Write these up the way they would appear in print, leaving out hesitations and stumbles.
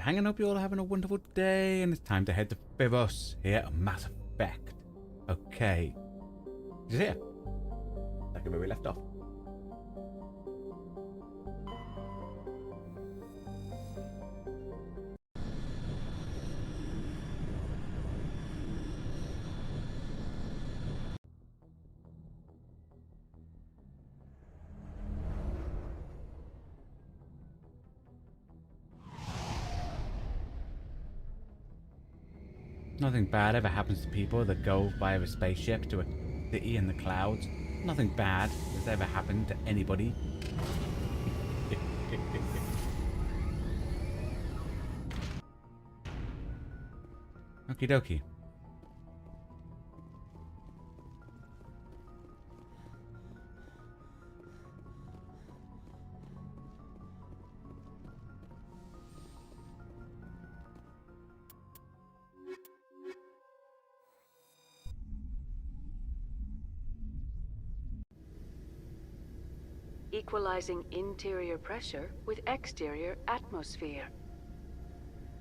Hanging up, you all having a wonderful day, and it's time to head to Feros here on Mass Effect. Okay. Just here. Like where we left off. Nothing bad ever happens to people that go via a spaceship to a city in the clouds. Nothing bad has ever happened to anybody. Okie dokie. Equalizing interior pressure with exterior atmosphere.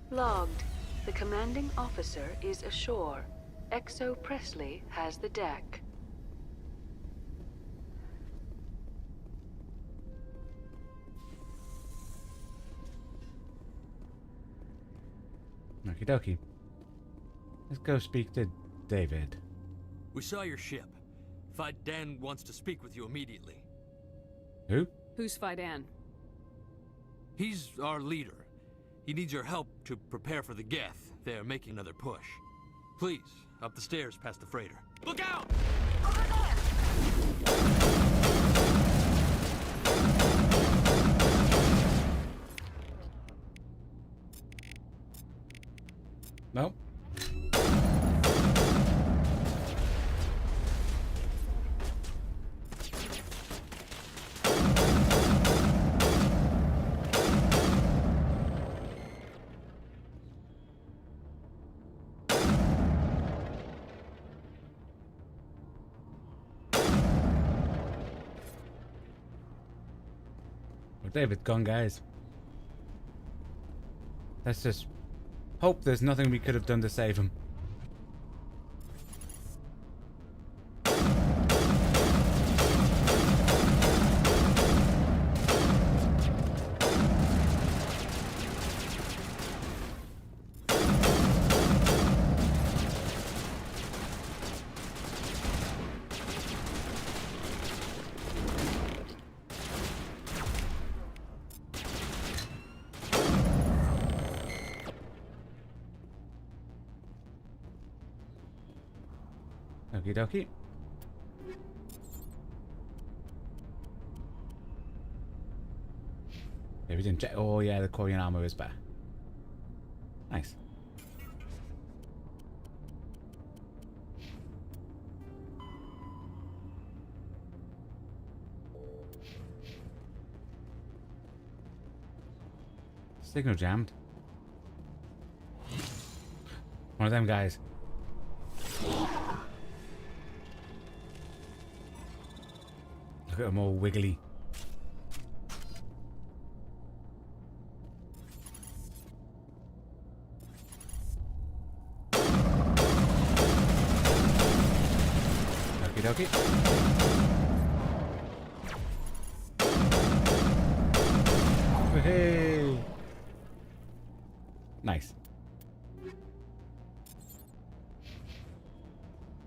Logged. The commanding officer is ashore. Exo Presley has the deck. Okie dokie. Let's go speak to David. We saw your ship. Fidan wants to speak with you immediately. Who? Who's Fidan? He's our leader. He needs your help to prepare for the Geth. They're making another push. Please, up the stairs past the freighter. Look out! Over there! No. Well, David's gone, guys. Let's just hope there's nothing we could have done to save him. Okie dokie. Yeah, we didn't check. Oh, yeah, the Korean armor is better. Nice. Signal jammed. One of them guys. Look at them all wiggly. Okie dokie. Hey. Nice.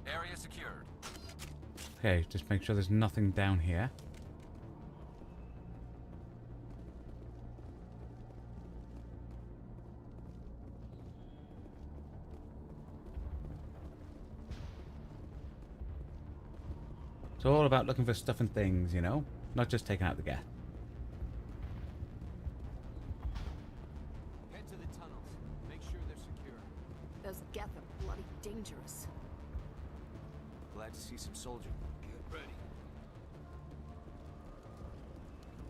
Area secured. Okay, just make sure there's nothing down here. It's all about looking for stuff and things, you know? Not just taking out the Geth. Head to the tunnels. Make sure they're secure. Those Geth are bloody dangerous. Glad to see some soldiers. Get ready.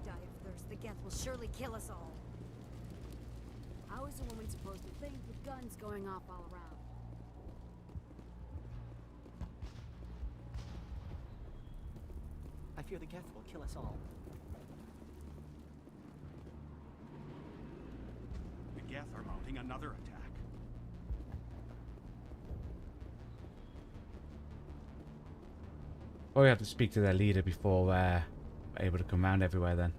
Die of thirst, the Geth will surely kill us all. How is a woman supposed to think with guns going off all around? I fear the Geth will kill us all. The Geth are preventing another attack. Oh, we have to speak to their leader before we're able to come round everywhere then.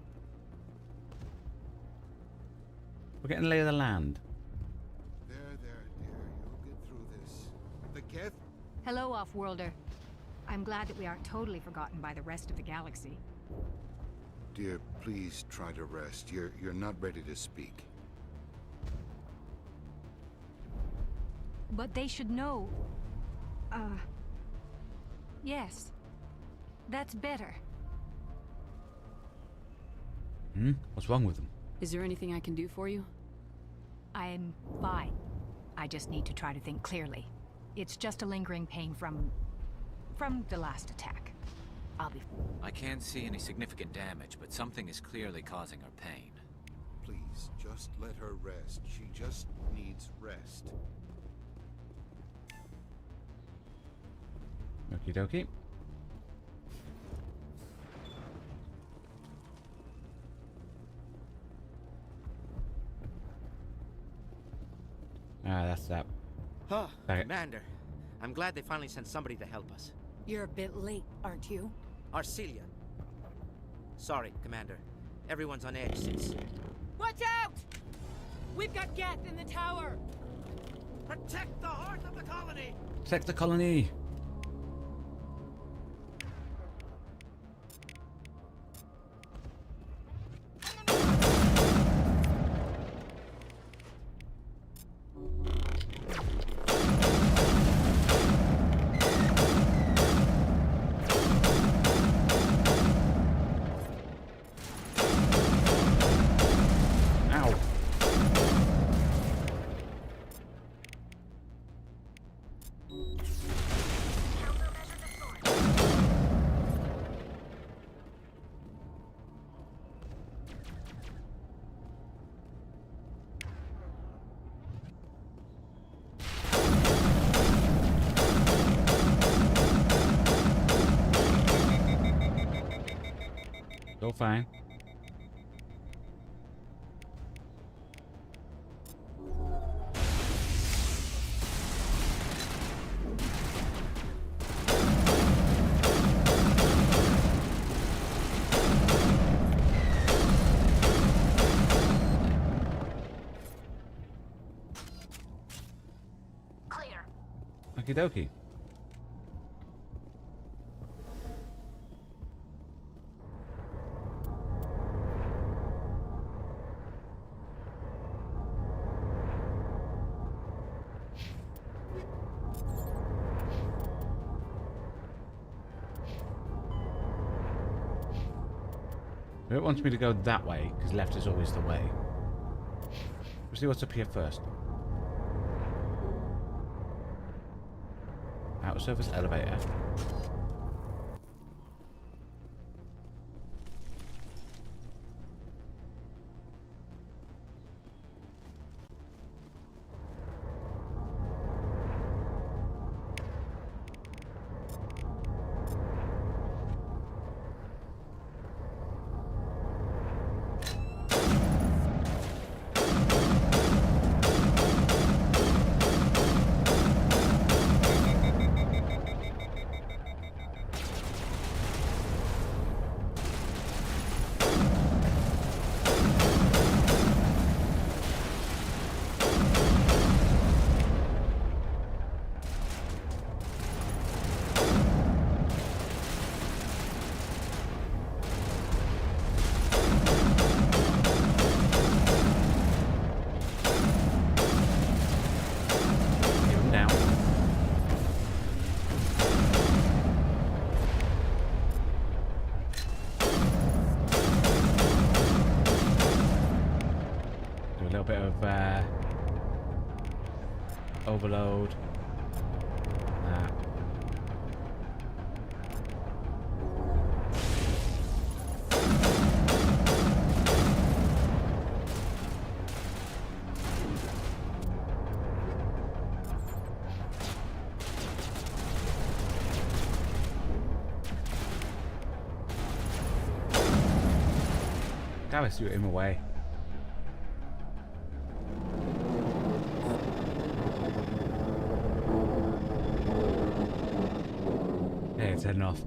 We're getting lay of the land. There, dear. You'll get through this. The Geth? Hello, Off-Worlder. I'm glad that we aren't totally forgotten by the rest of the galaxy. Dear, please try to rest. You're not ready to speak. But they should know. Yes. That's better. What's wrong with them? Is there anything I can do for you? I'm fine. I just need to try to think clearly. It's just a lingering pain from the last attack. I'll be... I can't see any significant damage, but something is clearly causing her pain. Please, just let her rest. She just needs rest. Okie dokie. Ah, that's that. Huh, Okay. Commander. I'm glad they finally sent somebody to help us. You're a bit late, aren't you? Arcelia. Sorry, Commander. Everyone's on edge since... Watch out! We've got Geth in the tower! Protect the heart of the colony! Protect the colony! Ow. Still fine. Clear. Okie dokie. It wants me to go that way, because left is always the way. We'll see what's up here first. Outer surface elevator. Get him down. Do a little bit of overload. That. Damn, I threw him away. It's heading off.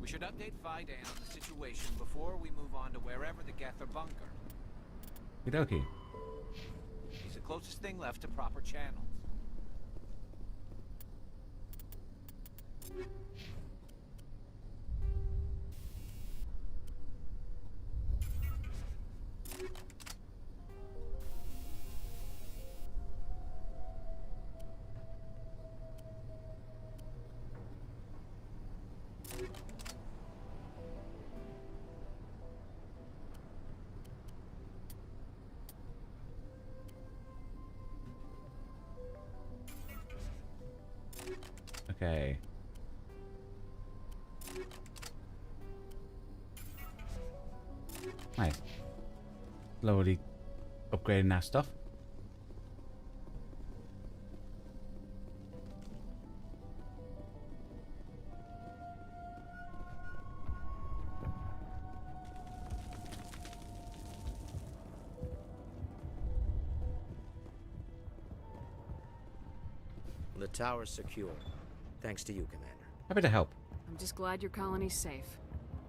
We should update Fidan on the situation before we move on to wherever the Geth are bunkered. Okie. He's the closest thing left to proper channels. Okay. Nice. Slowly upgrading our stuff. The tower's secure. Thanks to you, Commander. Happy to help. I'm just glad your colony's safe.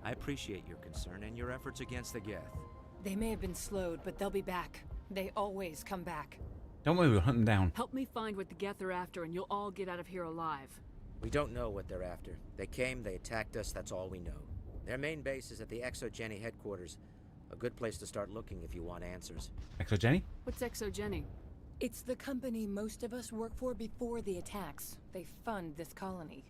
I appreciate your concern and your efforts against the Geth. They may have been slowed, but they'll be back. They always come back. Don't worry, we'll hunt them down. Help me find what the Geth are after and you'll all get out of here alive. We don't know what they're after. They came, they attacked us, that's all we know. Their main base is at the ExoGeni headquarters. A good place to start looking if you want answers. ExoGeni? What's ExoGeni? It's the company most of us work for before the attacks. They fund this colony.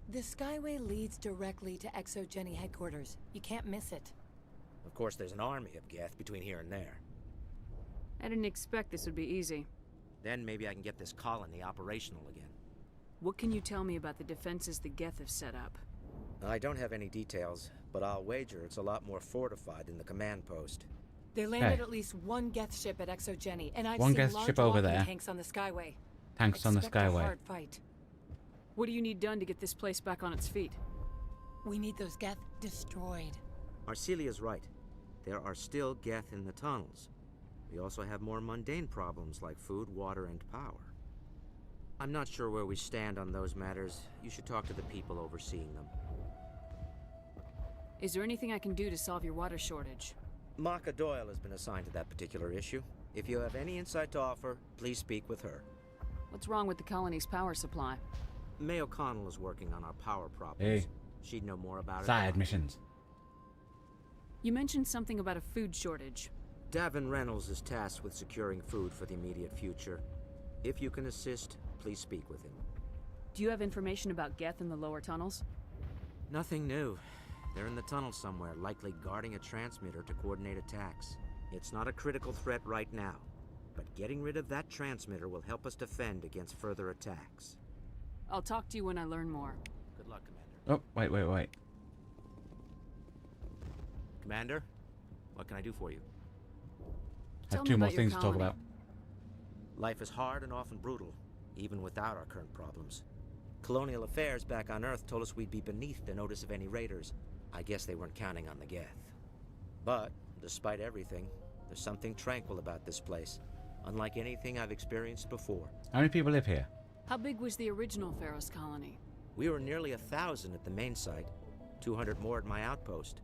The Skyway leads directly to ExoGeni headquarters. You can't miss it. Of course, there's an army of Geth between here and there. I didn't expect this would be easy. Then maybe I can get this colony operational again. What can you tell me about the defenses the Geth have set up? I don't have any details, but I'll wager it's a lot more fortified than the command post. They landed at least one Geth ship at ExoGeni, and I've One seen Geth large ship over walking there. tanks on the Skyway. Tanks on the Expect a Skyway. hard fight. What do you need done to get this place back on its feet? We need those Geth destroyed. Arcelia's right. There are still Geth in the tunnels. We also have more mundane problems like food, water, and power. I'm not sure where we stand on those matters. You should talk to the people overseeing them. Is there anything I can do to solve your water shortage? Maka Doyle has been assigned to that particular issue. If you have any insight to offer, please speak with her. What's wrong with the colony's power supply? May O'Connell is working on our power problems. Hey. She'd know more about it. Side missions. You mentioned something about a food shortage. Davin Reynolds is tasked with securing food for the immediate future. If you can assist, please speak with him. Do you have information about Geth in the lower tunnels? Nothing new. They're in the tunnel somewhere, likely guarding a transmitter to coordinate attacks. It's not a critical threat right now, but getting rid of that transmitter will help us defend against further attacks. I'll talk to you when I learn more. Good luck, Commander. Oh, wait. Commander, what can I do for you? I Tell have me two more about your things to talk colony. about. Life is hard and often brutal, even without our current problems. Colonial affairs back on Earth told us we'd be beneath the notice of any raiders. I guess they weren't counting on the Geth. But, despite everything, there's something tranquil about this place, unlike anything I've experienced before. How many people live here? How big was the original Feros colony? We were nearly 1,000 at the main site, 200 more at my outpost.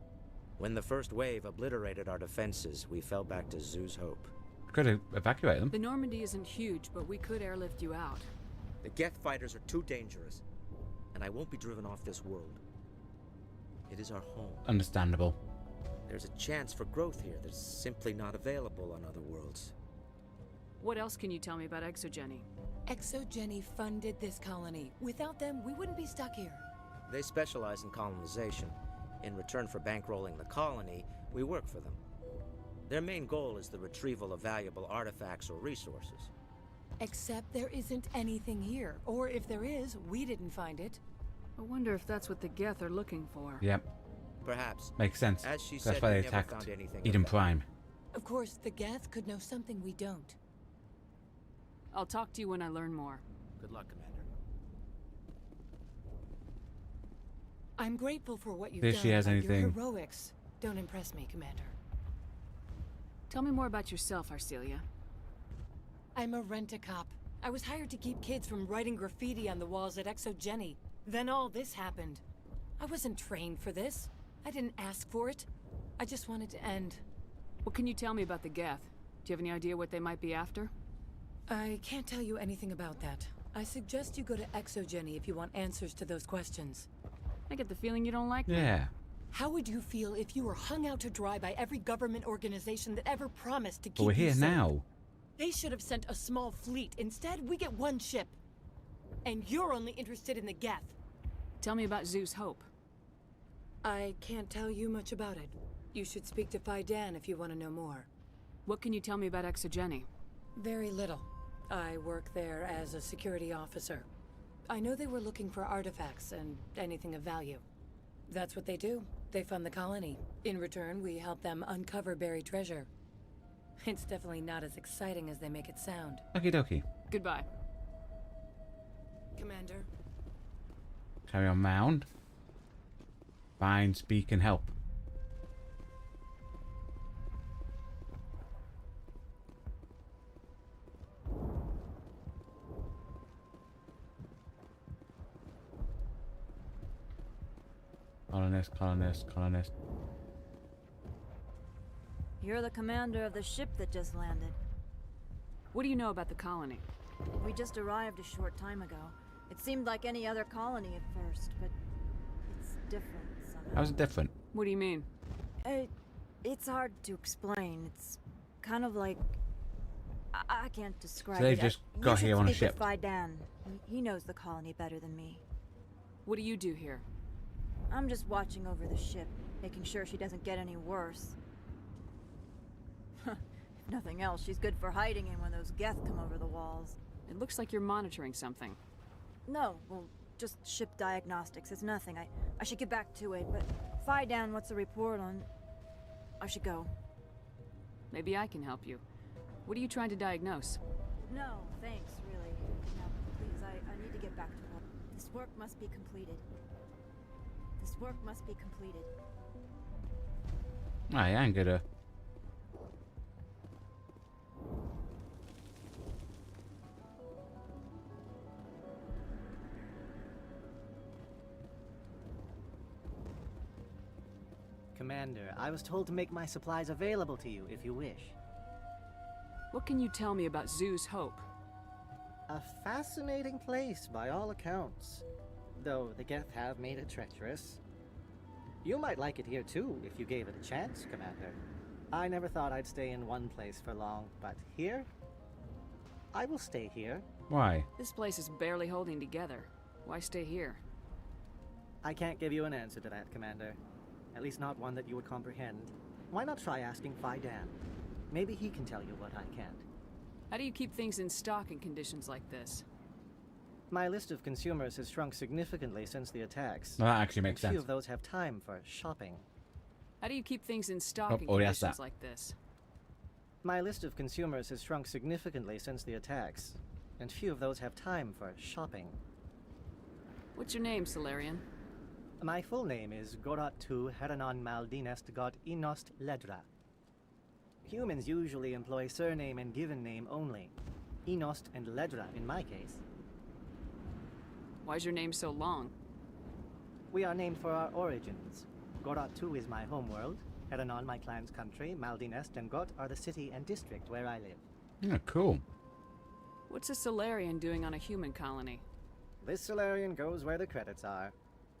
When the first wave obliterated our defenses, we fell back to Zoo's Hope. Could evacuate them. The Normandy isn't huge, but we could airlift you out. The Geth fighters are too dangerous, and I won't be driven off this world. It is our home. Understandable. There's a chance for growth here that's simply not available on other worlds. What else can you tell me about ExoGeni? ExoGeni funded this colony. Without them, we wouldn't be stuck here. They specialize in colonization. In return for bankrolling the colony, we work for them. Their main goal is the retrieval of valuable artifacts or resources. Except there isn't anything here. Or if there is, we didn't find it. I wonder if that's what the Geth are looking for. Yep. Perhaps. Makes sense. As she That's said, why we they never attacked found anything of Eden value. Prime. Of course, the Geth could know something we don't. I'll talk to you when I learn more. Good luck, Commander. I'm grateful for what you've If done. she has but anything. Your heroics don't impress me, Commander. Tell me more about yourself, Arcelia. I'm a rent-a-cop. I was hired to keep kids from writing graffiti on the walls at ExoGeni. Then all this happened. I wasn't trained for this. I didn't ask for it. I just wanted to end. What can you tell me about the Geth? Do you have any idea what they might be after? I can't tell you anything about that. I suggest you go to Exogeny if you want answers to those questions. I get the feeling you don't like me. Yeah. How would you feel if you were hung out to dry by every government organization that ever promised to keep But we're you here safe? now. They should have sent a small fleet. Instead, we get one ship. And you're only interested in the Geth. Tell me about Zeus Hope. I can't tell you much about it. You should speak to Fidan if you want to know more. What can you tell me about Exogeny? Very little. I work there as a security officer. I know they were looking for artifacts and anything of value. That's what they do. They fund the colony. In return, we help them uncover buried treasure. It's definitely not as exciting as they make it sound. Okie dokie. Goodbye. Commander. Carry on mound. Find, speak, and help. Colonist, colonist, colonist. You're the commander of the ship that just landed. What do you know about the colony? We just arrived a short time ago. It seemed like any other colony at first, but it's different somehow. How's it different? What do you mean? It's hard to explain. It's kind of like... I can't describe So they've it. just got here on a ship. Fidan. He knows the colony better than me. What do you do here? I'm just watching over the ship, making sure she doesn't get any worse. If nothing else, she's good for hiding in when those Geth come over the walls. It looks like you're monitoring something. No, well, just ship diagnostics. It's nothing. I should get back to it, but Fidan wants a report on... I should go. Maybe I can help you. What are you trying to diagnose? No, thanks, really. No, please, I need to get back to work. This work must be completed. This work must be completed. I ain't gonna. Commander, I was told to make my supplies available to you if you wish. What can you tell me about Zeus Hope? A fascinating place by all accounts. Though the Geth have made it treacherous. You might like it here too, if you gave it a chance, Commander. I never thought I'd stay in one place for long, but here? I will stay here. Why? This place is barely holding together. Why stay here? I can't give you an answer to that, Commander. At least not one that you would comprehend. Why not try asking Fidan? Maybe he can tell you what I can't. How do you keep things in stock in conditions like this? My list of consumers has shrunk significantly since the attacks. Well, that actually makes and sense. Few of those have time for shopping. How do you keep things in stock in yes, conditions that. like this? My list of consumers has shrunk significantly since the attacks, and few of those have time for shopping. What's your name, Solarian? My full name is Gorat tu Heranon Maldinest God Inost Ledra. Humans usually employ surname and given name only. Inost and Ledra in my case. Why is your name so long? We are named for our origins. Gorat tu is my homeworld, Heranon my clan's country, Maldinest and Got are the city and district where I live. Yeah, cool. What's a Solarian doing on a human colony? This Solarian goes where the credits are.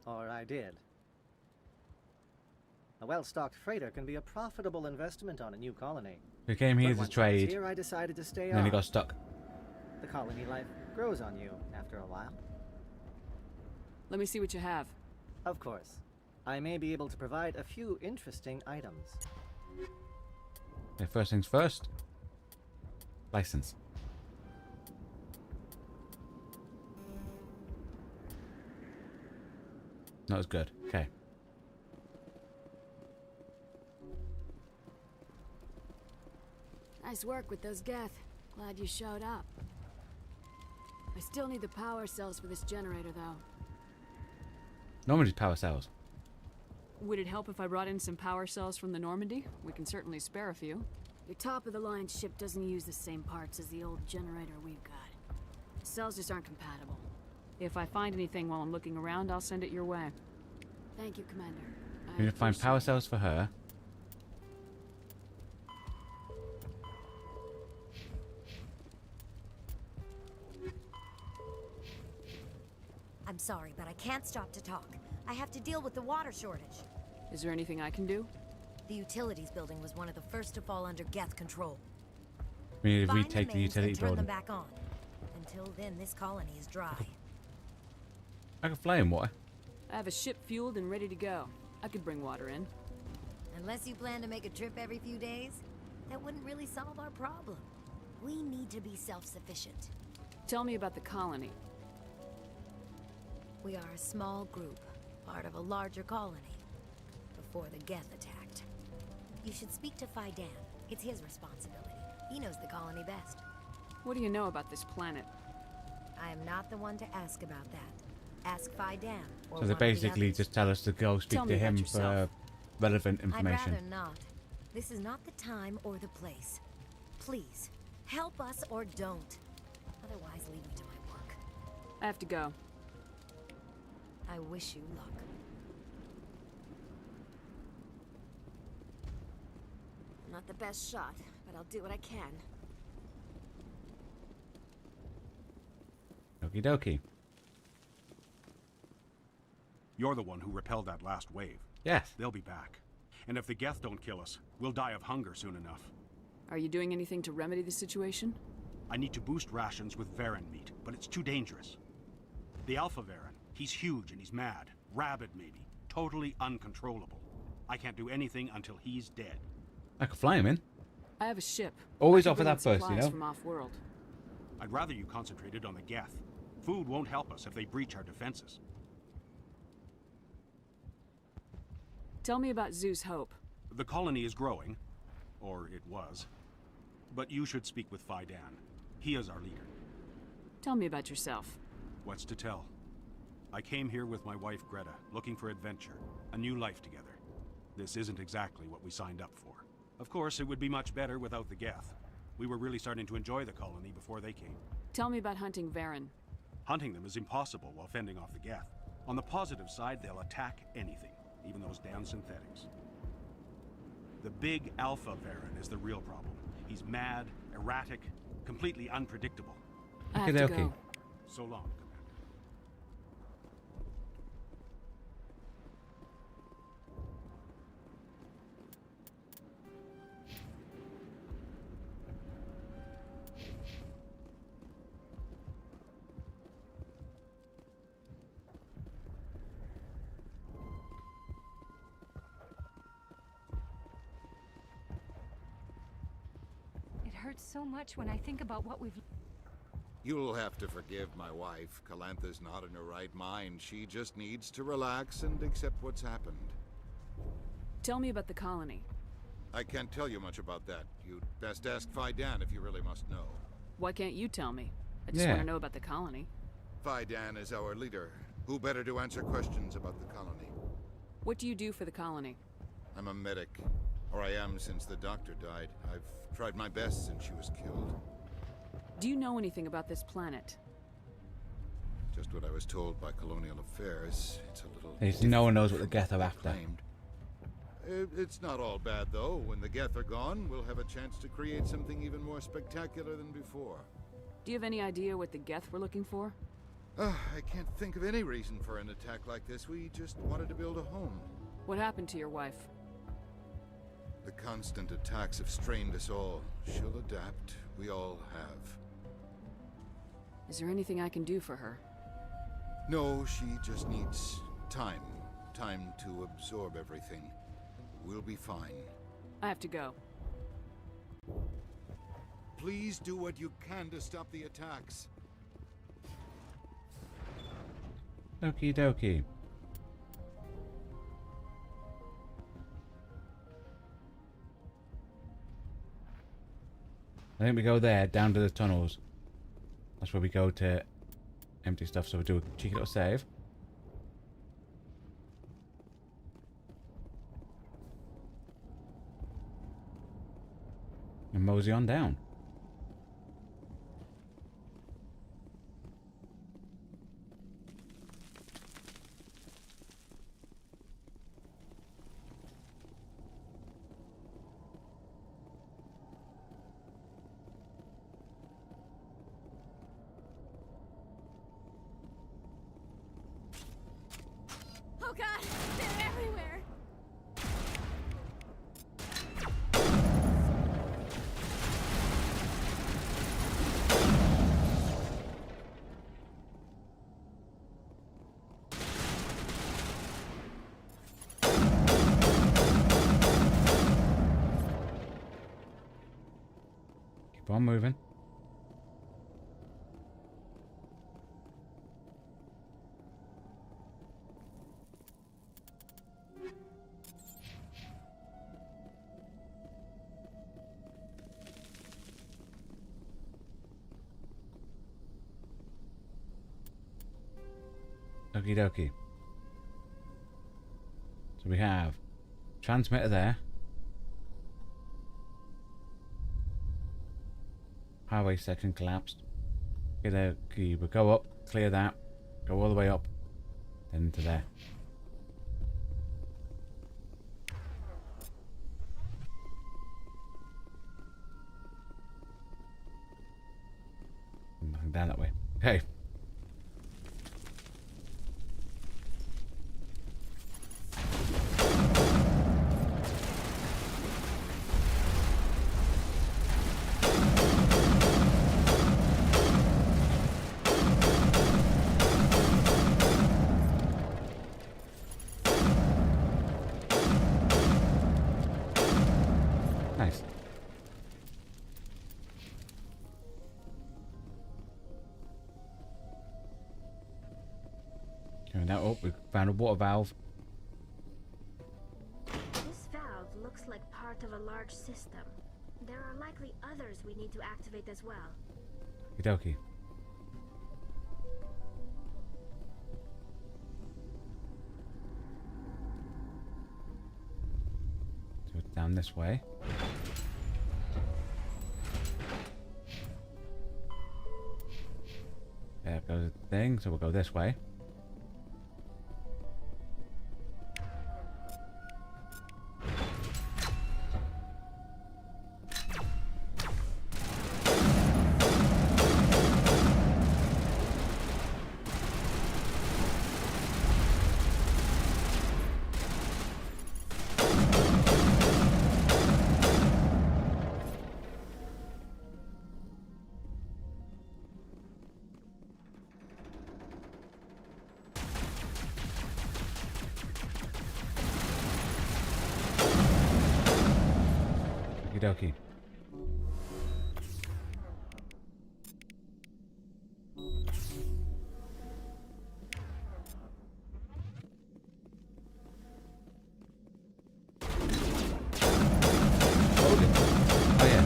Or I did. A well-stocked freighter can be a profitable investment on a new colony. We came here But to once I was trade, here, I decided to stay and then he on. got stuck. The colony life grows on you after a while. Let me see what you have. Of course. I may be able to provide a few interesting items. Okay, first things first. License. Not as good. Okay. Nice work with those Geth. Glad you showed up. I still need the power cells for this generator, though. Normandy's power cells. Would it help if I brought in some power cells from the Normandy? We can certainly spare a few. Your top-of-the-line ship doesn't use the same parts as the old generator we've got. The cells just aren't compatible. If I find anything while I'm looking around, I'll send it your way. Thank you, Commander. We need to find power cells for her. I'm sorry, but I can't stop to talk. I have to deal with the water shortage. Is there anything I can do? The utilities building was one of the first to fall under Geth control. We need to Find retake the mains utility and turn them building. back on. Until then, this colony is dry. I can fly in water. I have a ship fueled and ready to go. I could bring water in. Unless you plan to make a trip every few days, that wouldn't really solve our problem. We need to be self-sufficient. Tell me about the colony. We are a small group, part of a larger colony, before the Geth attacked. You should speak to Fidan. It's his responsibility. He knows the colony best. What do you know about this planet? I am not the one to ask about that. Ask Fidan. Or So they one of the basically others. just tell us to go speak Tell to me about him for yourself. relevant I'd information. rather not. This is not the time or the place. Please, help us or don't. Otherwise, leave me to my work. I have to go. I wish you luck. Not the best shot, but I'll do what I can. Okie dokie. You're the one who repelled that last wave. Yes. They'll be back. And if the Geth don't kill us, we'll die of hunger soon enough. Are you doing anything to remedy the situation? I need to boost rations with Varen meat, but it's too dangerous. The Alpha Varen, he's huge and he's mad. Rabid, maybe. Totally uncontrollable. I can't do anything until he's dead. I could fly him in. I have a ship. Always I could offer bring that in first, you supplies know? From off-world. I'd rather you concentrated on the Geth. Food won't help us if they breach our defenses. Tell me about Zeus Hope. The colony is growing. Or it was. But you should speak with Fidan. He is our leader. Tell me about yourself. What's to tell? I came here with my wife Greta, looking for adventure, a new life together. This isn't exactly what we signed up for. Of course, it would be much better without the Geth. We were really starting to enjoy the colony before they came. Tell me about hunting Varen. Hunting them is impossible while fending off the Geth. On the positive side, they'll attack anything, even those damn synthetics. The big Alpha Varen is the real problem. He's mad, erratic, completely unpredictable. I have to go. So long, Commander. It hurts so much when I think about what we've... You'll have to forgive my wife. Calantha's not in her right mind. She just needs to relax and accept what's happened. Tell me about the colony. I can't tell you much about that. You'd best ask Fidan if you really must know. Why can't you tell me? I just want to know about the colony. Fidan is our leader. Who better to answer questions about the colony? What do you do for the colony? I'm a medic. Or I am since the doctor died. I've tried my best since she was killed. Do you know anything about this planet? Just what I was told by Colonial Affairs. It's a little... No one knows what the Geth are after. It's not all bad, though. When the Geth are gone, we'll have a chance to create something even more spectacular than before. Do you have any idea what the Geth were looking for? I can't think of any reason for an attack like this. We just wanted to build a home. What happened to your wife? The constant attacks have strained us all. She'll adapt. We all have. Is there anything I can do for her? No, she just needs time. Time to absorb everything. We'll be fine. I have to go. Please do what you can to stop the attacks. Okie dokie. I think we go there, down to the tunnels. That's where we go to empty stuff, so we do a cheeky little save. And mosey on down. Oh god, they're everywhere. Keep on moving. Okie dokie. So we have transmitter there. Highway section collapsed. Okay, we go up, clear that, go all the way up, then into there. Nothing down that way. Okay. Nice. Okay, now, oh, we found a water valve. This valve looks like part of a large system. There are likely others we need to activate as well. Okie dokie. So it's down this way. There goes the thing, so we'll go this way. Okie dokie. Oh yeah.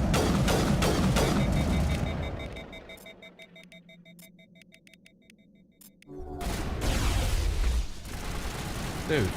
Dude.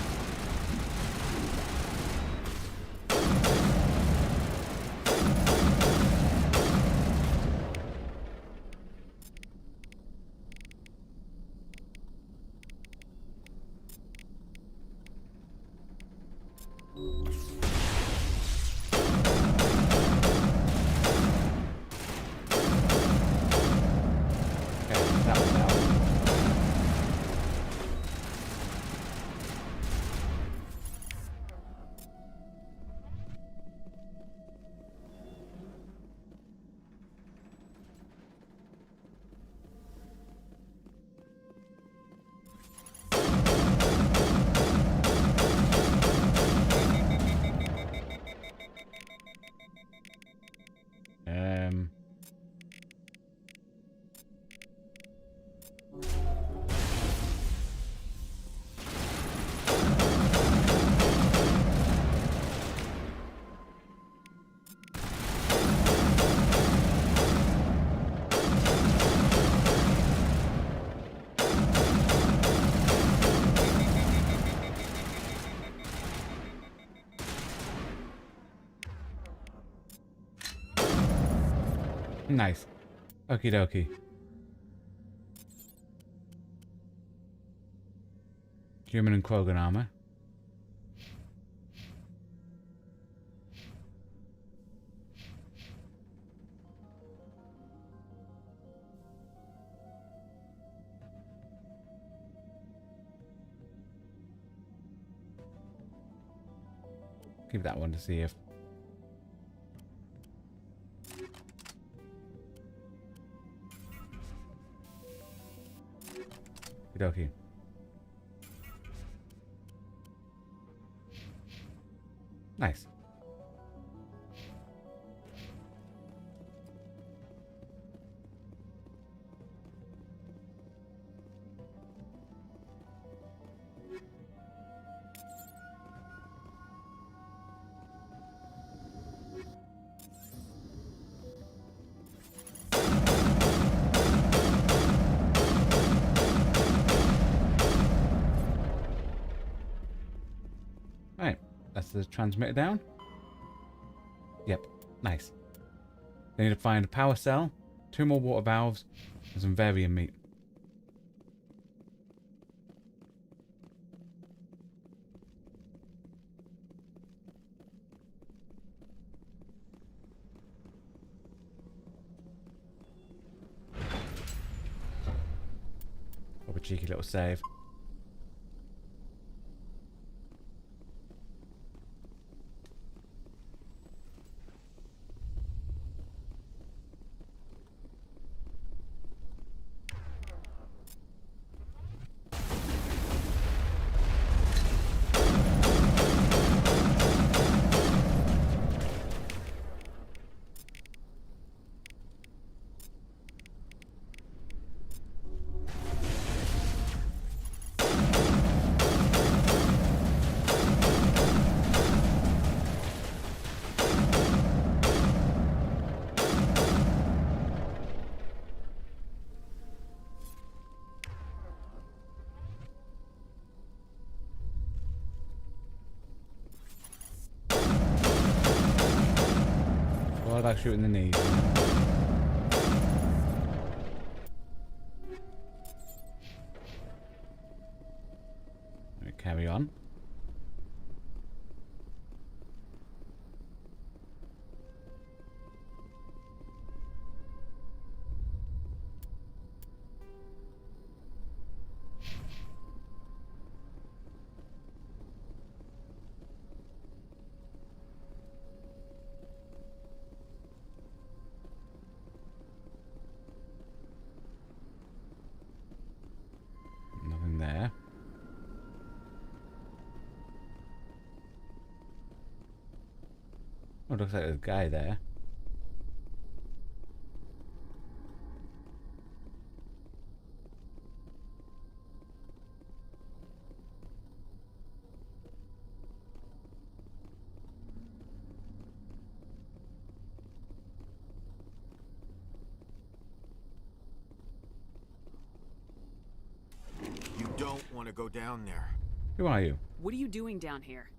Nice. Okie dokie. Human and Krogan armor. Keep that one to see if... Okey-dokey. Nice. Right, that's the transmitter down. Yep, nice. They need to find a power cell, 2 more water valves, and some varian meat. What a cheeky little save. What about shooting the knees? Carry on. Nothing there. Oh, looks like there's a guy there. You don't want to go down there. Who are you? What are you doing down here?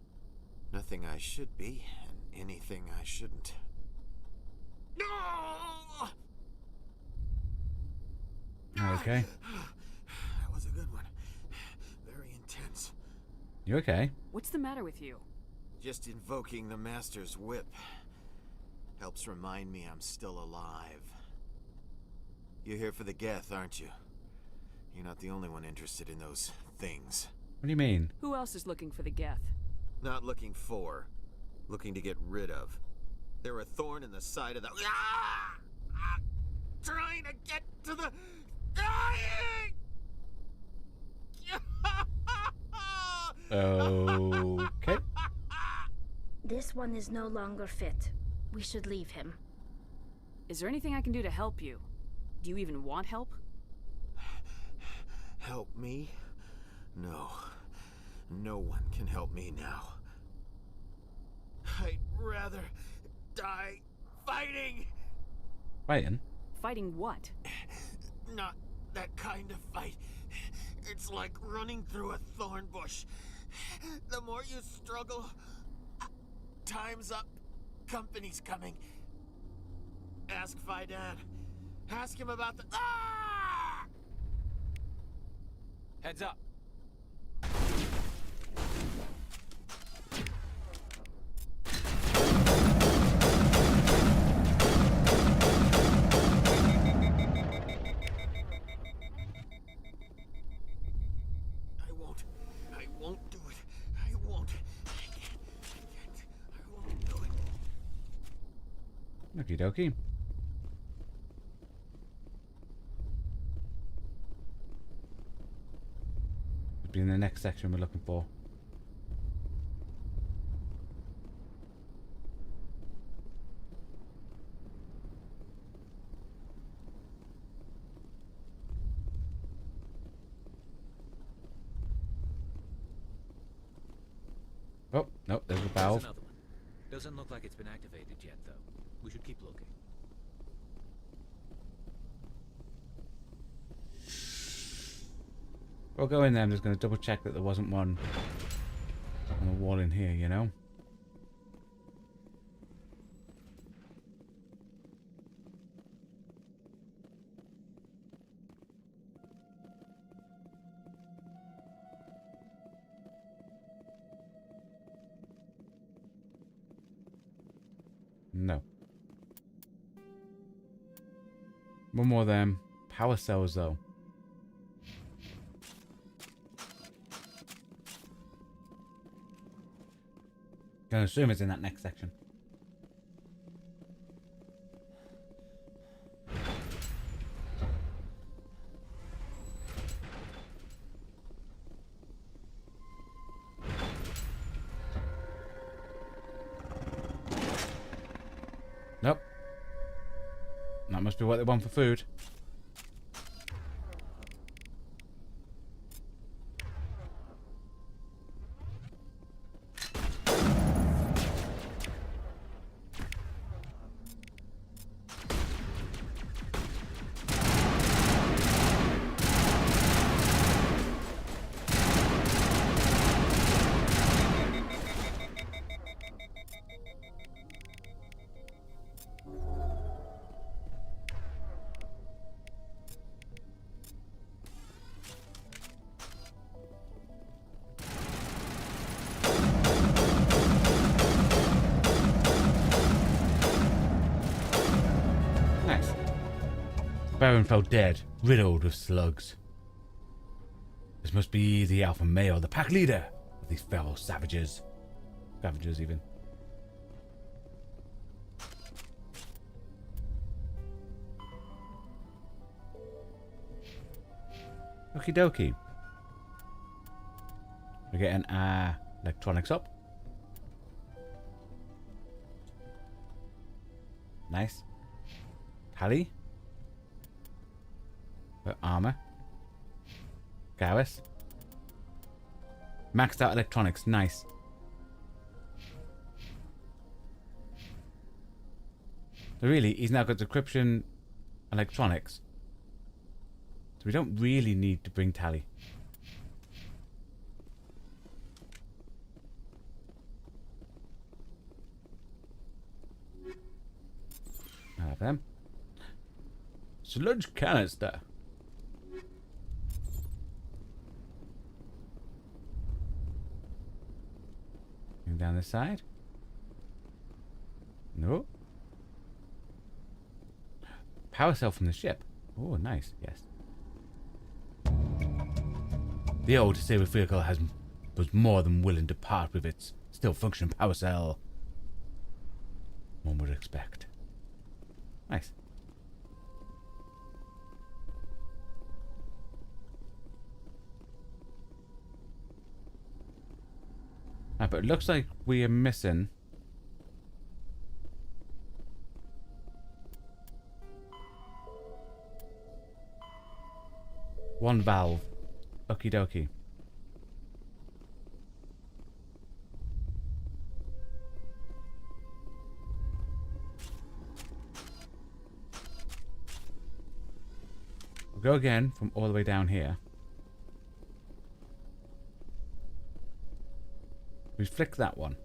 Nothing I should be, and anything I shouldn't. No! Okay. That was a good one. Very intense. You okay? What's the matter with you? Just invoking the Master's whip helps remind me I'm still alive. You're here for the Geth, aren't you? You're not the only one interested in those things. What do you mean? Who else is looking for the Geth? Not looking for, looking to get rid of. They're a thorn in the side of the... Ah! Ah! Trying to get to the... Dying! Okay. This one is no longer fit. We should leave him. Is there anything I can do to help you? Do you even want help? Help me? No. No one can help me now. I'd rather die fighting! Fighting? Fighting what? Not that kind of fight. It's like running through a thorn bush. The more you struggle, time's up. Company's coming. Ask Faidan. Ask him about the... Ah! Heads up. I won't do it. I won't. I can't. Okie dokie. Could be in the next section we're looking for. Oh, no, there's a valve. There's another one. Doesn't look like it's been activated yet, though. We should keep looking. We'll go in there. I'm just going to double check that there wasn't one on the wall in here, you know? No. One more of them. Power cells, though. Gonna assume it's in that next section. Nope. That must be what they want for food. Baron fell dead, riddled with slugs. This must be the alpha male, the pack leader of these feral savages. Savages, even. Okie dokie. We're getting our electronics up. Nice. Tally. Armor. Garrus. Maxed out electronics. Nice. So really, he's now got decryption, electronics. So we don't really need to bring Tally. I have them. Sludge canister. Down this side. No. Power cell from the ship. Oh, nice. Yes. The old disabled vehicle was more than willing to part with its still functioning power cell. One would expect. Nice. Ah, but it looks like we are missing one valve. Okie dokie. We'll go again from all the way down here. We flick that one.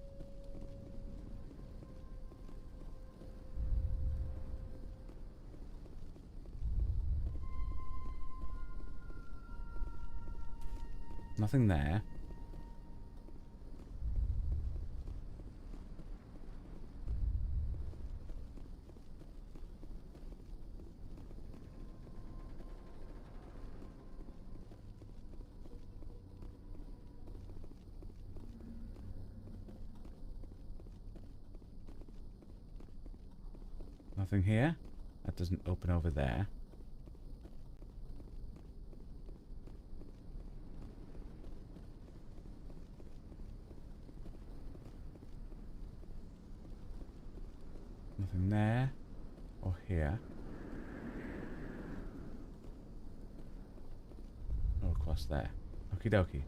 Nothing there. Nothing here. That doesn't open over there. Nothing there or here. Or across there. Okie dokie.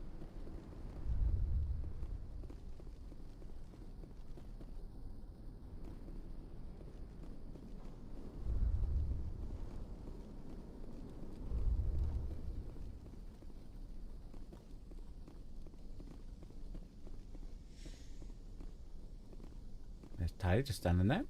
There's Ty just standing there.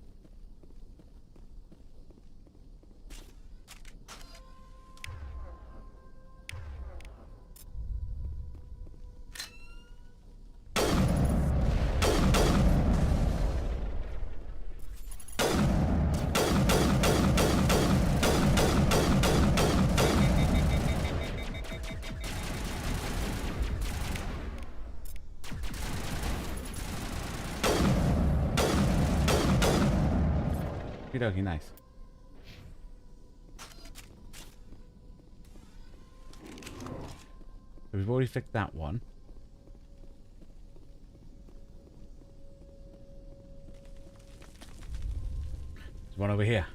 Okie dokie, nice. So we've already flicked that one. There's one over here.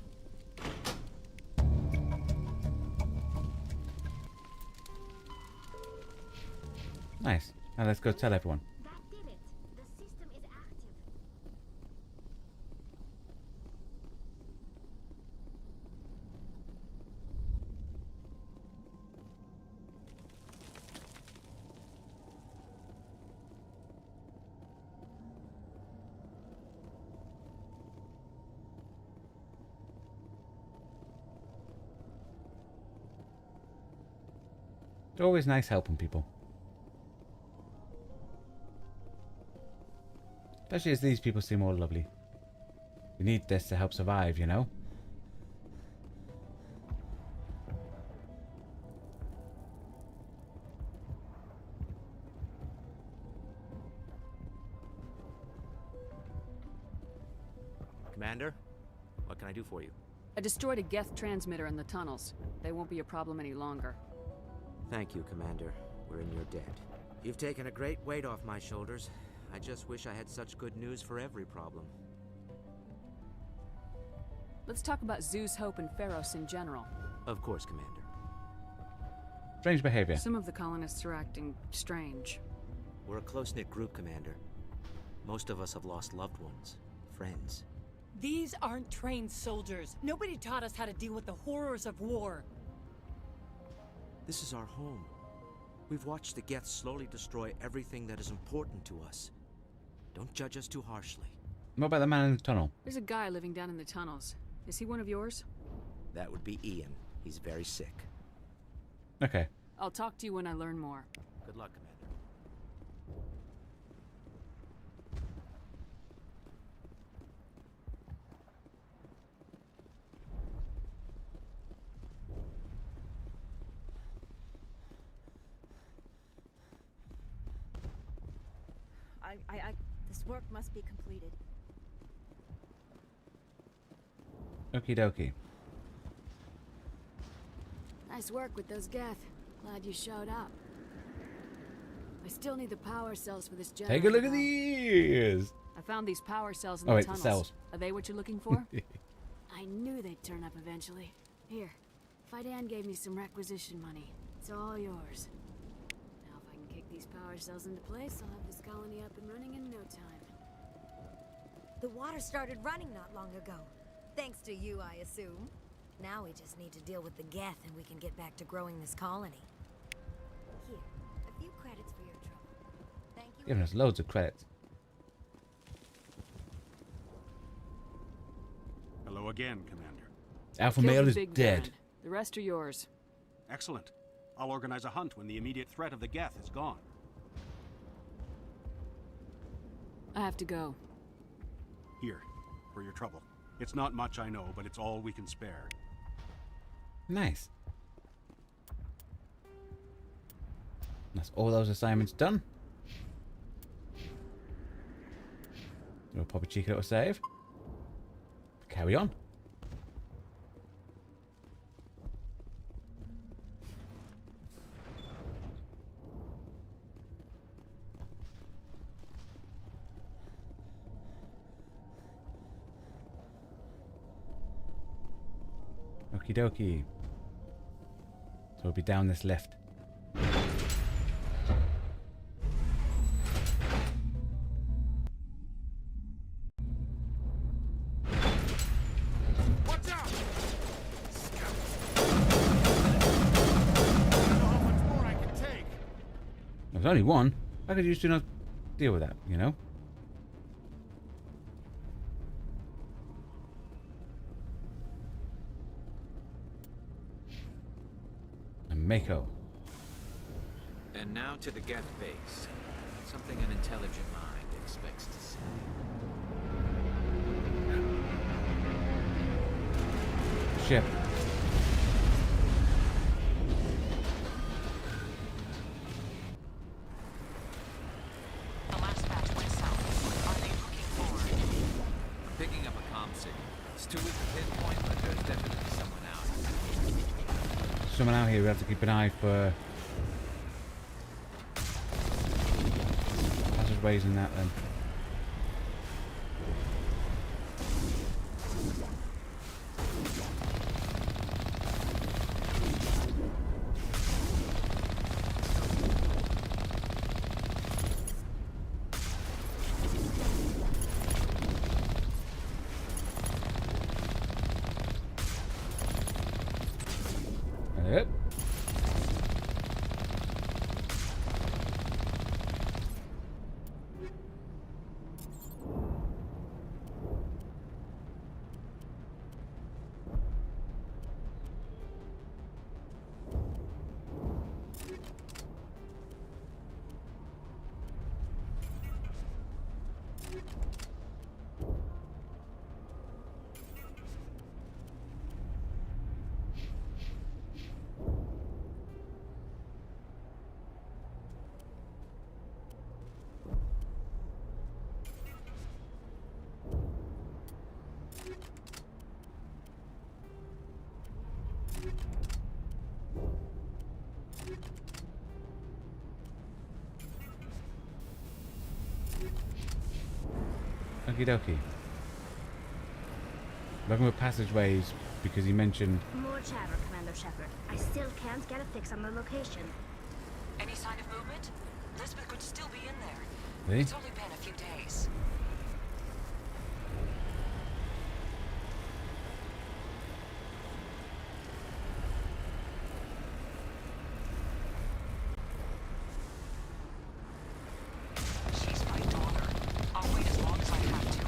Nice. Now let's go tell everyone. That did it. The system is active. It's always nice helping people. Especially as these people seem all lovely. We need this to help survive, you know? Commander, what can I do for you? I destroyed a Geth transmitter in the tunnels. They won't be a problem any longer. Thank you, Commander. We're in your debt. You've taken a great weight off my shoulders. I just wish I had such good news for every problem. Let's talk about Zeus, Hope, and Feros in general. Of course, Commander. Strange behavior. Some of the colonists are acting strange. We're a close-knit group, Commander. Most of us have lost loved ones, friends. These aren't trained soldiers. Nobody taught us how to deal with the horrors of war. This is our home. We've watched the Geth slowly destroy everything that is important to us. Don't judge us too harshly. What about the man in the tunnel? There's a guy living down in the tunnels. Is he one of yours? That would be Ian. He's very sick. Okay. I'll talk to you when I learn more. Good luck, Commander. This work must be completed. Okie dokie. Nice work with those Geth. Glad you showed up. I still need the power cells for this generator. Take a look at these! I found these power cells in Oh, the wait, tunnels. the cells. Are they what you're looking for? I knew they'd turn up eventually. Here, Fidan gave me some requisition money. It's all yours. Now if I can kick these power cells into place, I'll have this colony up and running in no time. The water started running not long ago. Thanks to you, I assume. Now we just need to deal with the Geth and we can get back to growing this colony. Here, a few credits for your trouble. Thank you. Giving us loads of credits. Hello again, Commander. Alpha Killed male the is big dead. man. The rest are yours. Excellent. I'll organize a hunt when the immediate threat of the Geth is gone. I have to go. Here, for your trouble. It's not much, I know, but it's all we can spare. Nice. That's all those assignments done. We'll pop a cheeky little save. Carry on. Okie dokie. So we'll be down this lift. Watch out! Scouts. I don't know how much more I can take. There's only one. How could you just not deal with that, you know? And Mako. And now to the Geth base. Something an intelligent mind expects to see. Ship. The last batch went south. Are they looking for? I'm picking up a comm signal. It's too weak to pinpoint, but there's definitely someone out. Someone out here, we have to keep an eye for passageways and that then. Yep. Okie dokie. Looking with passageways because he mentioned. More chatter, Commander Shepard. I still can't get a fix on the location. Any sign of movement? Lisbeth could still be in there. Really? It's only been a few days. She's my daughter. I'll wait as long as I have to.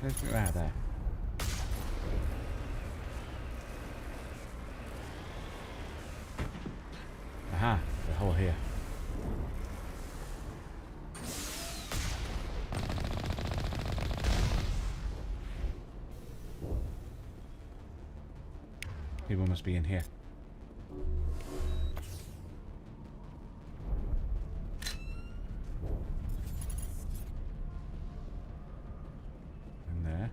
Let's get out of there. Aha, the hole here. People must be in here. In there.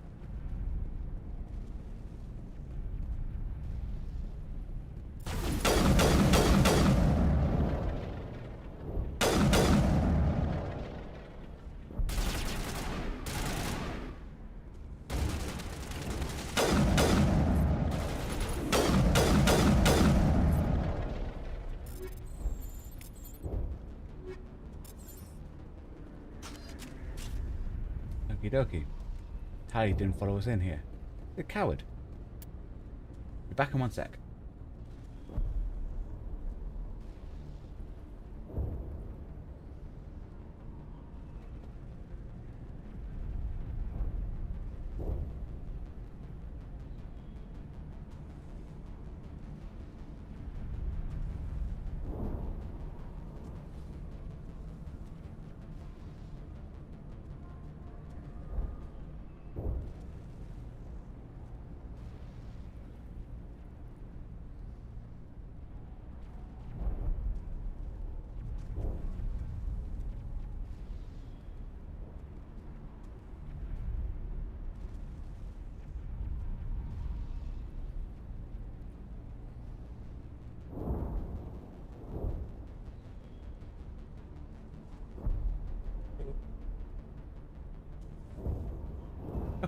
Okie dokie. Tally didn't follow us in here. The coward. Be back in 1 sec.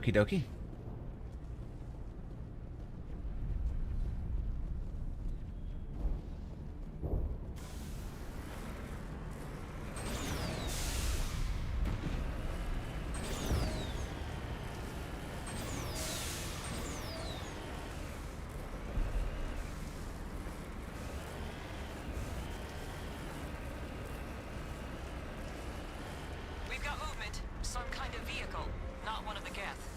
Okie dokie. We've got movement. Some kind of vehicle. Not one of the Geth.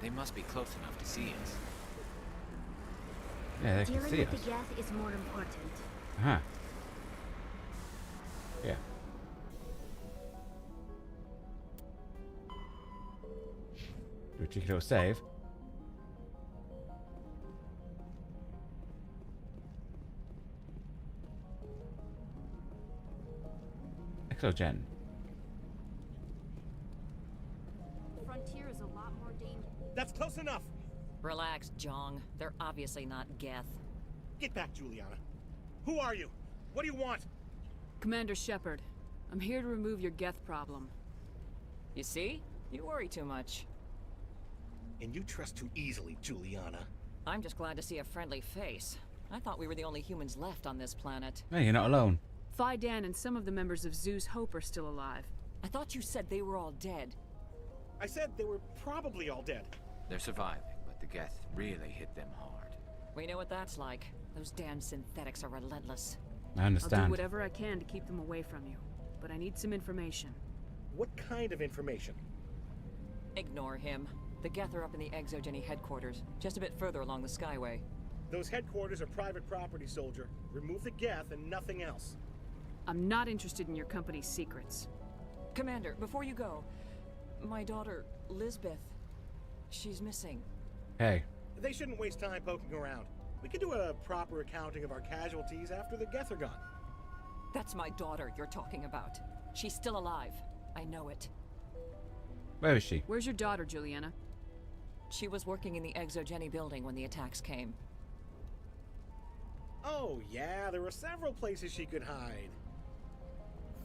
They must be close enough to see us. Yeah, they can Dealing see with us. the Geth is more important. Uh-huh. Yeah. Do a cheeky little save. Exogen. Frontier is a lot more dangerous. That's close enough. Relax, Jong. They're obviously not Geth. Get back, Juliana. Who are you? What do you want? Commander Shepard, I'm here to remove your Geth problem. You see? You worry too much. And you trust too easily, Juliana. I'm just glad to see a friendly face. I thought we were the only humans left on this planet. Hey, you're not alone. Fidan and some of the members of Zoo's Hope are still alive. I thought you said they were all dead. I said they were probably all dead. They're surviving, but the Geth really hit them hard. We know what that's like. Those damn synthetics are relentless. I understand. I'll do whatever I can to keep them away from you, but I need some information. What kind of information? Ignore him. The Geth are up in the Exogeny headquarters, just a bit further along the Skyway. Those headquarters are private property, soldier. Remove the Geth and nothing else. I'm not interested in your company's secrets. Commander, before you go, my daughter, Lisbeth, she's missing. Hey. They shouldn't waste time poking around. We can do a proper accounting of our casualties after the Geth are gone. That's my daughter you're talking about. She's still alive. I know it. Where is she? Where's your daughter, Juliana? She was working in the Exogeny building when the attacks came. Oh, yeah, there were several places she could hide.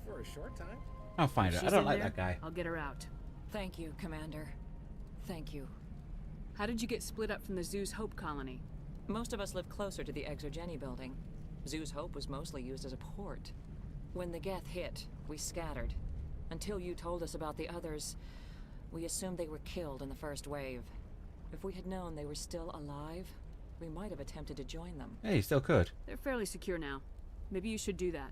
For a short time. I'll find her. I don't like that guy. I'll get her out. Thank you, Commander. Thank you. How did you get split up from the Zoo's Hope colony? Most of us lived closer to the Exogeny building. Zoo's Hope was mostly used as a port. When the Geth hit, we scattered. Until you told us about the others, we assumed they were killed in the first wave. If we had known they were still alive, we might have attempted to join them. Hey, you still could. They're fairly secure now. Maybe you should do that.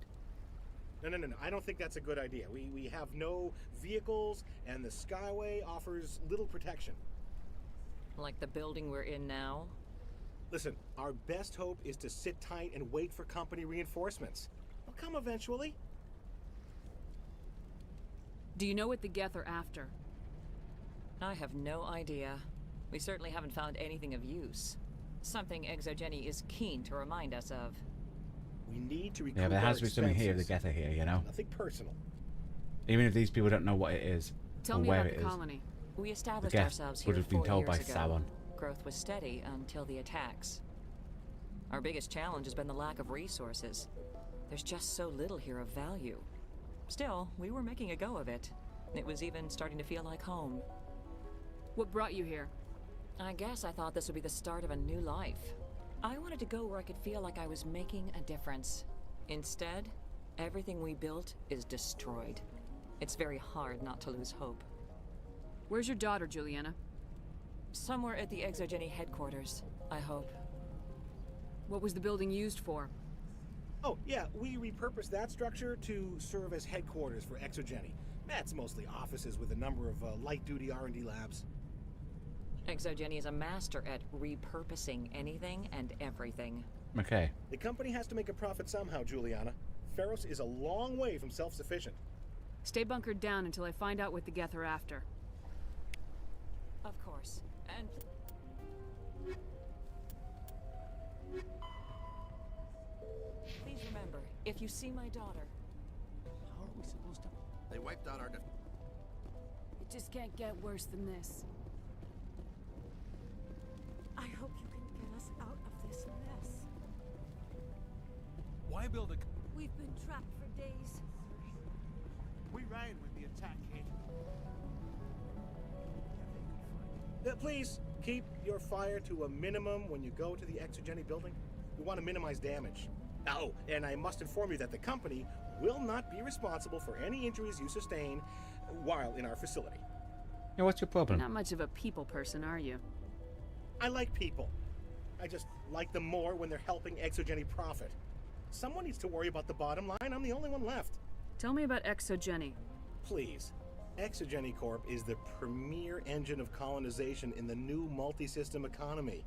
No. I don't think that's a good idea. We have no vehicles, and the Skyway offers little protection. Like the building we're in now? Listen, our best hope is to sit tight and wait for company reinforcements. They'll come eventually. Do you know what the Geth are after? I have no idea. We certainly haven't found anything of use. Something Exogeny is keen to remind us of. We need to recoup Yeah, but there has to be something here if expenses. the Geth are here, you know? Nothing personal. Even if these people don't know what it is. Tell or me where about it the is. colony. We established Geth ourselves would here have been 4 told by years ago. Sauron. Growth was steady until the attacks. Our biggest challenge has been the lack of resources. There's just so little here of value. Still, we were making a go of it. It was even starting to feel like home. What brought you here? I guess I thought this would be the start of a new life. I wanted to go where I could feel like I was making a difference. Instead, everything we built is destroyed. It's very hard not to lose hope. Where's your daughter, Juliana? Somewhere at the Exogeny headquarters, I hope. What was the building used for? Oh, yeah, we repurposed that structure to serve as headquarters for Exogeny. That's mostly offices with a number of light-duty R&D labs. Exogeny is a master at repurposing anything and everything. Okay. The company has to make a profit somehow, Juliana. Feros is a long way from self-sufficient. Stay bunkered down until I find out what the Geth are after. Of course. And... please remember, if you see my daughter... How are we supposed to... They wiped out our... It just can't get worse than this. I hope you can get us out of this mess. Why build a... We've been trapped for days. We ran when the attack hit. Please keep your fire to a minimum when you go to the Exogeny building. We want to minimize damage. Oh, and I must inform you that the company will not be responsible for any injuries you sustain while in our facility. Yeah, what's your problem? Not much of a people person, are you? I like people. I just like them more when they're helping Exogeny profit. Someone needs to worry about the bottom line. I'm the only one left. Tell me about Exogeny. Please. Exogeny Corp is the premier engine of colonization in the new multi-system economy.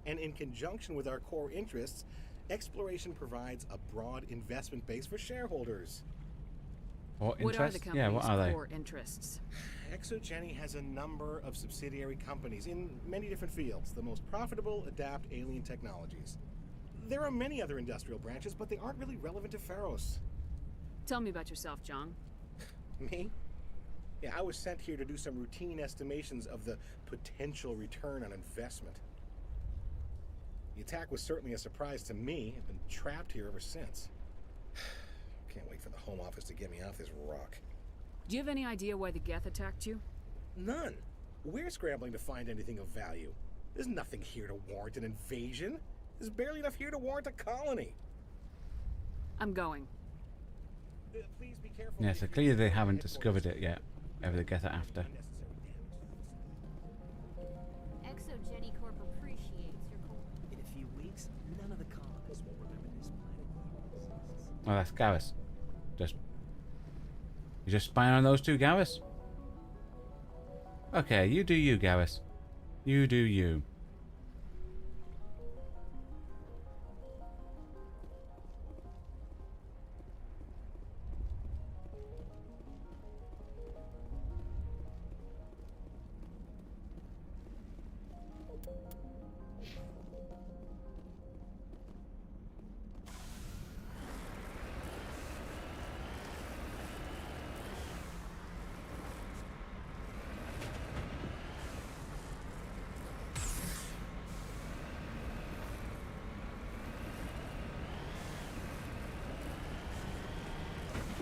And in conjunction with our core interests, exploration provides a broad investment base for shareholders. What What are the interests? company's Yeah, what are they? core interests? Exogeny has a number of subsidiary companies in many different fields. The most profitable adapt alien technologies. There are many other industrial branches, but they aren't really relevant to Feros. Tell me about yourself, John. Me? Yeah, I was sent here to do some routine estimations of the potential return on investment. The attack was certainly a surprise to me. I've been trapped here ever since. Can't wait for the Home Office to get me off this rock. Do you have any idea why the Geth attacked you? None. We're scrambling to find anything of value. There's nothing here to warrant an invasion. There's barely enough here to warrant a colony. I'm going. Please be careful. Yeah, so clearly they haven't discovered it yet. Whatever they get it after. Exogeny Corp appreciates your call. In a few weeks, none of the colonists will remember this planet. Oh, that's Garrus. You just spying on those two, Garrus? Okay, you do you, Garrus. You do you.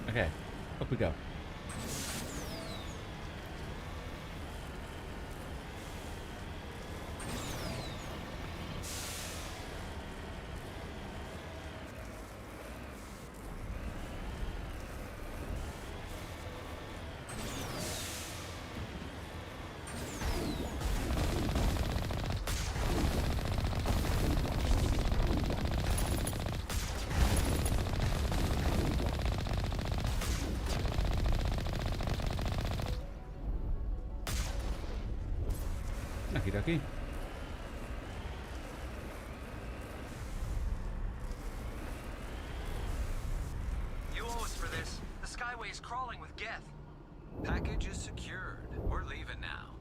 Okay, up we go. Okie dokie. You owe us for this. The Skyway is crawling with Geth. Package is secured. We're leaving now.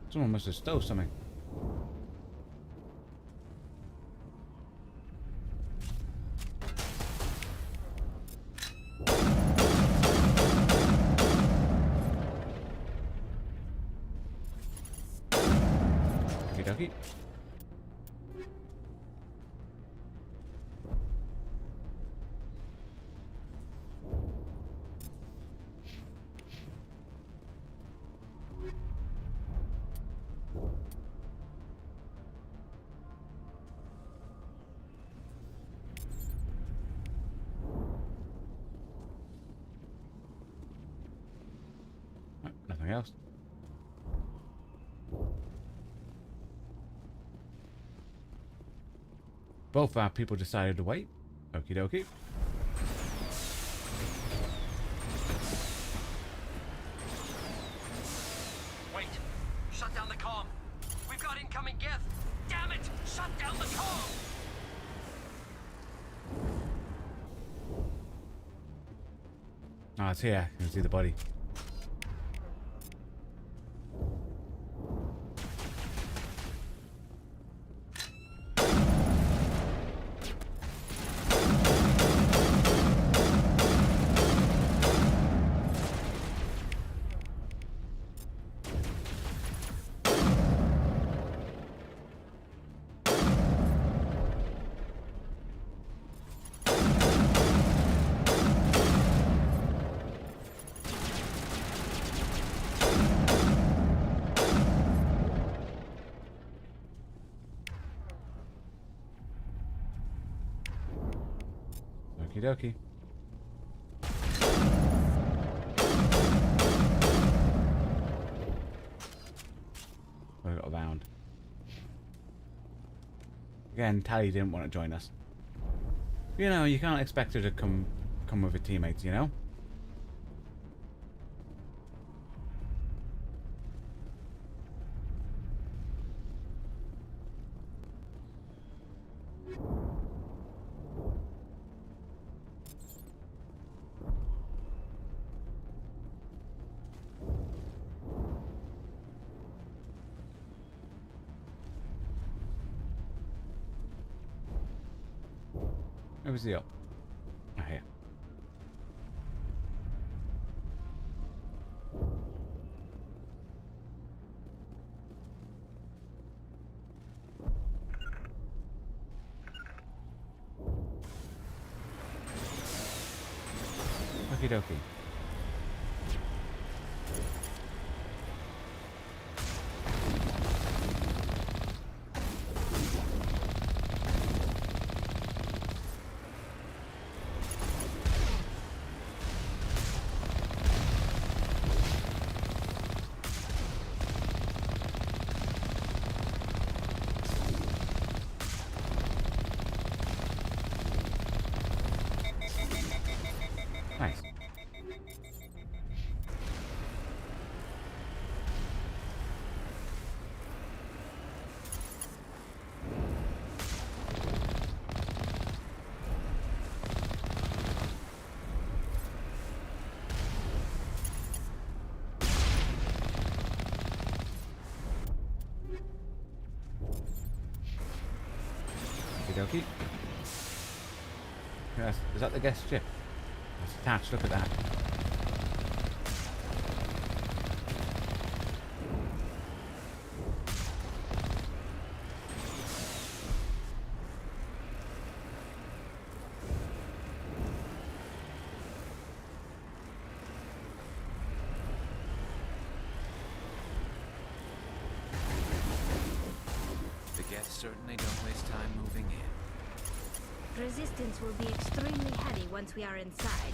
Someone must have stole something. Okie dokie. Nothing else. Both our people decided to wait. Okie dokie. Wait! Shut down the comm! We've got incoming Geth! Damn it! Shut down the comm! Oh, it's here. You can see the body. Okie dokie. We got around. Again, Tally didn't want to join us. You know, you can't expect her to come with her teammates, you know? Where was the up? Oh, here. Okie dokie. Nice. Okie dokie. Yes, is that the guest ship? It's attached, look at that. The Geth certainly don't waste time moving in. Resistance will be extremely heavy once we are inside.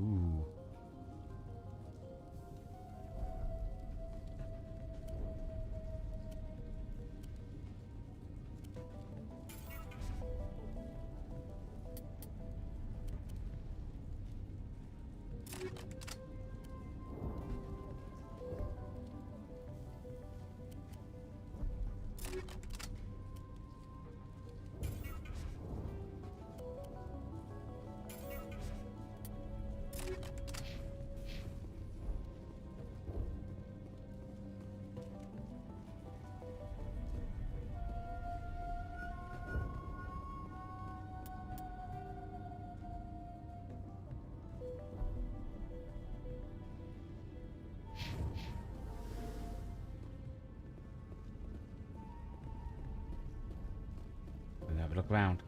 Ooh. Let's have a look around.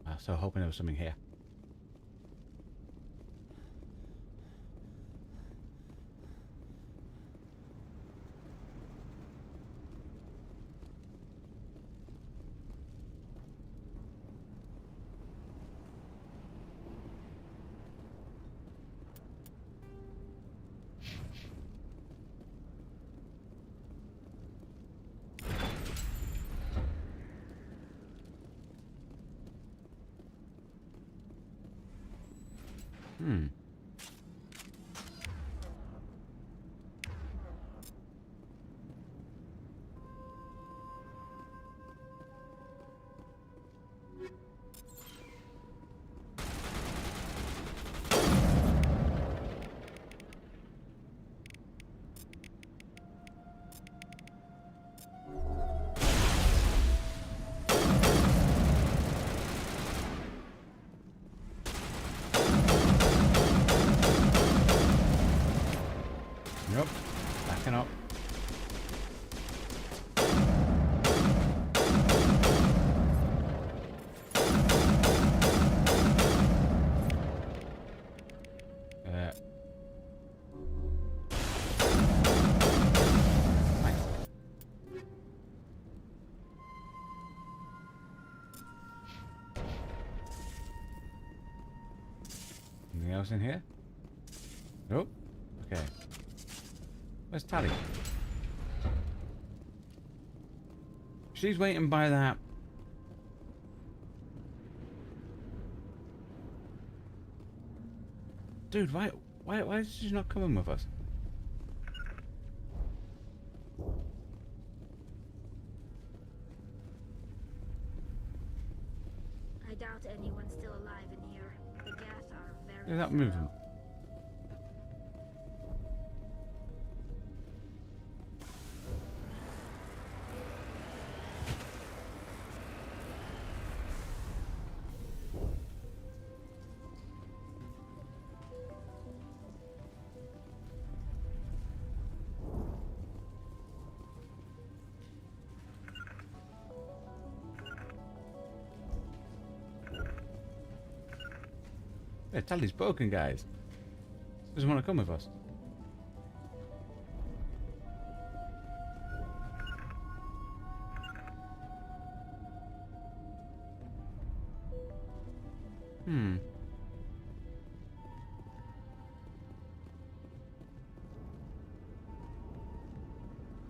I was so hoping there was something here. Hmm. Nope. Backing up. Nice. Anything else in here? Nope. Okay. Where's Tally? She's waiting by that. Dude, why is she not coming with us? I doubt anyone's still alive in here. The Geth are very Look at that movement. Yeah, Tally's broken, guys. Doesn't want to come with us. Hmm.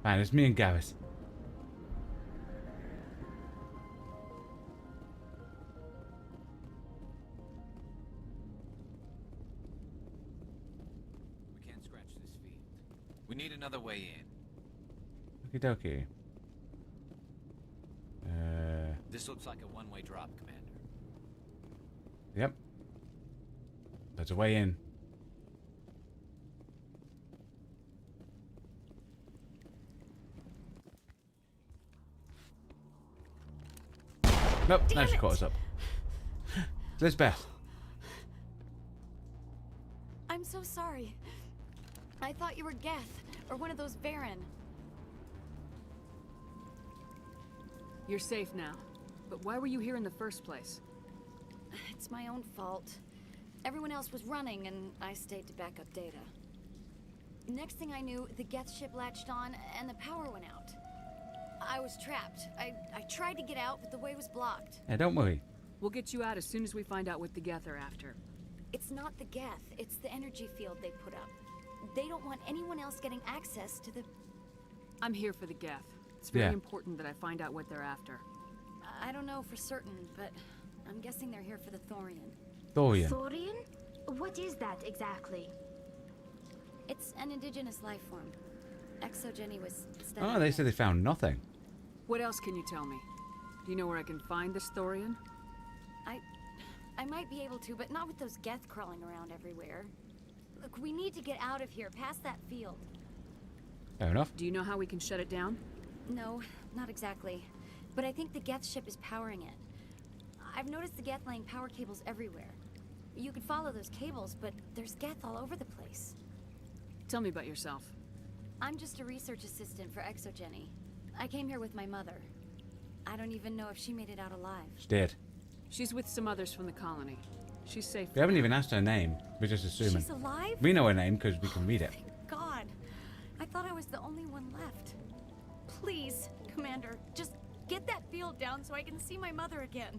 Fine, it's me and Gareth. We can't scratch this field. We need another way in. Okie dokie. This looks like a one-way drop, Commander. Yep. There's a way in. Nope, now she caught us up. Lisbeth. I'm so sorry. I thought you were Geth, or one of those Baron. You're safe now. But why were you here in the first place? It's my own fault. Everyone else was running, and I stayed to back up data. Next thing I knew, the Geth ship latched on, and the power went out. I was trapped. I tried to get out, but the way was blocked. Yeah, don't worry. We'll get you out as soon as we find out what the Geth are after. It's not the Geth, it's the energy field they put up. They don't want anyone else getting access to the... I'm here for the Geth. It's very Yeah. important that I find out what they're after. I don't know for certain, but I'm guessing they're here for the Thorian. Thorian. Thorian? What is that exactly? It's an indigenous life form. Exogeny was studying Oh, they it. said they found nothing. What else can you tell me? Do you know where I can find this Thorian? I might be able to, but not with those Geth crawling around everywhere. Look, we need to get out of here, past that field. Fair enough. Do you know how we can shut it down? No, not exactly. But I think the Geth ship is powering it. I've noticed the Geth laying power cables everywhere. You could follow those cables, but there's Geth all over the place. Tell me about yourself. I'm just a research assistant for Exogeny. I came here with my mother. I don't even know if she made it out alive. She did. She's with some others from the colony. She's safe. We haven't even asked her name. We're just assuming. She's alive? We know her name because we can read it. God, I thought I was the only one left. Please, Commander, just get that field down so I can see my mother again.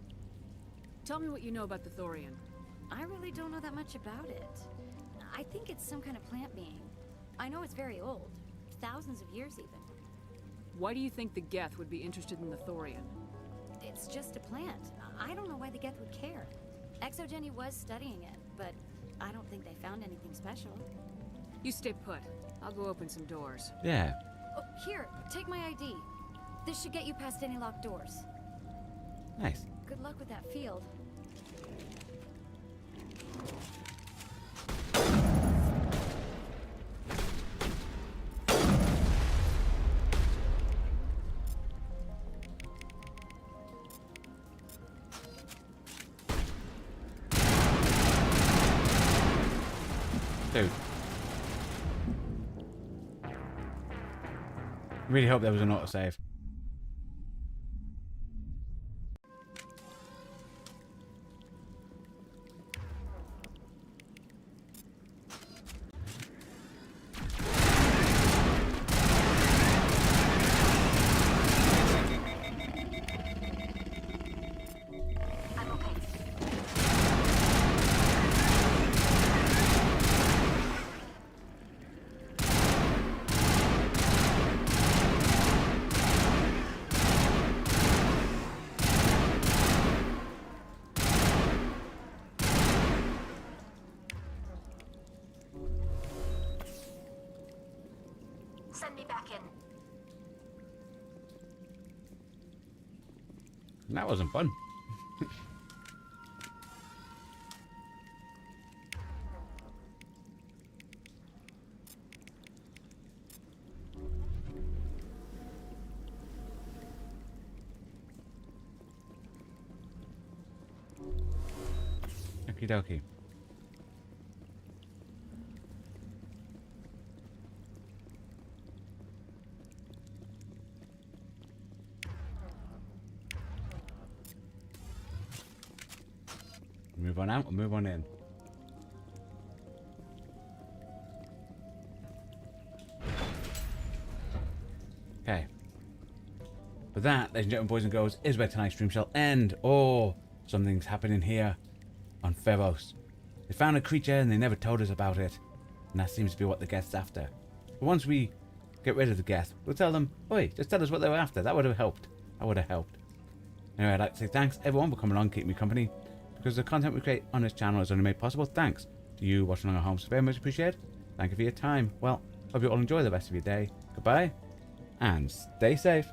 Tell me what you know about the Thorian. I really don't know that much about it. I think it's some kind of plant being. I know it's very old. Thousands of years even. Why do you think the Geth would be interested in the Thorian? It's just a plant. I don't know why the Geth would care. Exogeny was studying it, but I don't think they found anything special. You stay put. I'll go open some doors. Yeah. Oh, here, take my ID. This should get you past any locked doors. Nice. Good luck with that field. Dude. Really hope there was an autosave. Send me back in. That wasn't fun. Okie dokie. Move on out or move on in. Okay. But that, ladies and gentlemen, boys and girls, is where tonight's stream shall end. Oh, something's happening here on Feros. They found a creature and they never told us about it. And that seems to be what the guest's after. But once we get rid of the guest, we'll tell them, oi, just tell us what they were after. That would have helped. That would have helped. Anyway, I'd like to say thanks everyone for coming along, keeping me company. Because the content we create on this channel is only made possible thanks to you watching along at home. So very much appreciated. Thank you for your time. Well, hope you all enjoy the rest of your day. Goodbye. And stay safe.